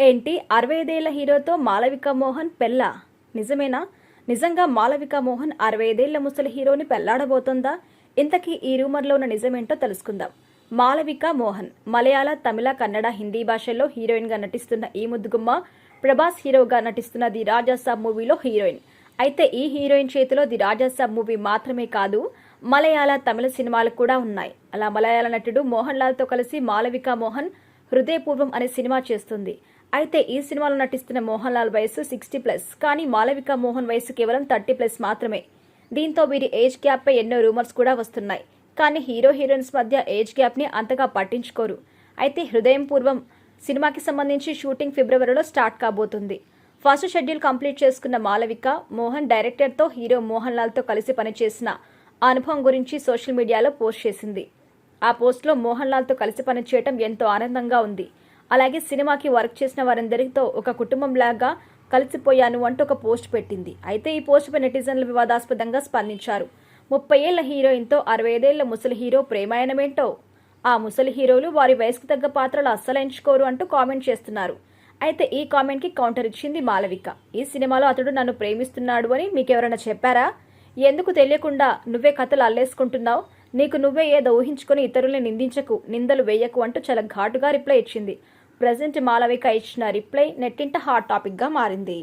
ఏంటి 65 ఏళ్ల హీరోతో మాళవిక మోహన్ పెళ్ళా? నిజమేనా? నిజంగా మాళవిక మోహన్ 65 ఏళ్ల ముసలి హీరోని పెళ్లాడబోతోందా? ఇంతకీ ఈ రూమర్లో ఉన్న నిజమేంటో తెలుసుకుందాం. మాళవిక మోహన్ మలయాళ, తమిళ, కన్నడ, హిందీ భాషల్లో హీరోయిన్ గా నటిస్తున్న ఈ ముద్దుగుమ్మ ప్రభాస్ హీరోగా నటిస్తున్న ది రాజాసాబ్ మూవీలో హీరోయిన్. అయితే ఈ హీరోయిన్ చేతిలో ది రాజాసాబ్ మూవీ మాత్రమే కాదు, మలయాళ, తమిళ సినిమాలు కూడా ఉన్నాయి. అలా మలయాళ నటుడు మోహన్ లాల్ తో కలిసి మాళవిక మోహన్ హృదయపూర్వం అనే సినిమా చేస్తుంది. అయితే ఈ సినిమాలో నటిస్తున్న మోహన్ లాల్ వయసు 60+, కానీ మాళవిక మోహన్ వయసు కేవలం 30+ మాత్రమే. దీంతో వీరి ఏజ్ గ్యాప్ పై ఎన్నో రూమర్స్ కూడా వస్తున్నాయి. కానీ హీరో హీరోయిన్స్ మధ్య ఏజ్ గ్యాప్ ని అంతగా పట్టించుకోరు. అయితే హృదయం పూర్వం సినిమాకి సంబంధించి షూటింగ్ ఫిబ్రవరిలో స్టార్ట్ కాబోతుంది. ఫస్ట్ షెడ్యూల్ కంప్లీట్ చేసుకున్న మాళవిక మోహన్ డైరెక్టర్తో హీరో మోహన్ లాల్ తో కలిసి పనిచేసిన అనుభవం గురించి సోషల్ మీడియాలో పోస్ట్ చేసింది. ఆ పోస్ట్లో మోహన్ లాల్ తో కలిసి పనిచేయటం ఎంతో ఆనందంగా ఉంది, అలాగే సినిమాకి వర్క్ చేసిన వారందరితో ఒక కుటుంబంలాగా కలిసిపోయాను అంటూ ఒక పోస్ట్ పెట్టింది. అయితే ఈ పోస్టుపై నెటిజన్లు వివాదాస్పదంగా స్పందించారు. 30 ఏళ్ల హీరోయిన్తో 65 ఏళ్ల ముసలి హీరో ప్రేమాయణమేంటో? ఆ ముసలి హీరోలు వారి వయసుకు తగ్గ పాత్రలు అస్సలు ఎంచుకోరు అంటూ కామెంట్ చేస్తున్నారు. అయితే ఈ కామెంట్ కి కౌంటర్ ఇచ్చింది మాళవిక. ఈ సినిమాలో అతడు నన్ను ప్రేమిస్తున్నాడు అని మీకెవరైనా చెప్పారా? ఎందుకు తెలియకుండా నువ్వే కథలు అల్లేసుకుంటున్నావు? నీకు నువ్వే ఏదో ఊహించుకుని ఇతరుల్ని నిందించకు, నిందలు వేయకు అంటూ చాలా ఘాటుగా రిప్లై ఇచ్చింది. ప్రజెంట్ మాళవిక ఇచ్చిన రిప్లై నెట్టింట హాట్ టాపిక్ గా మారింది.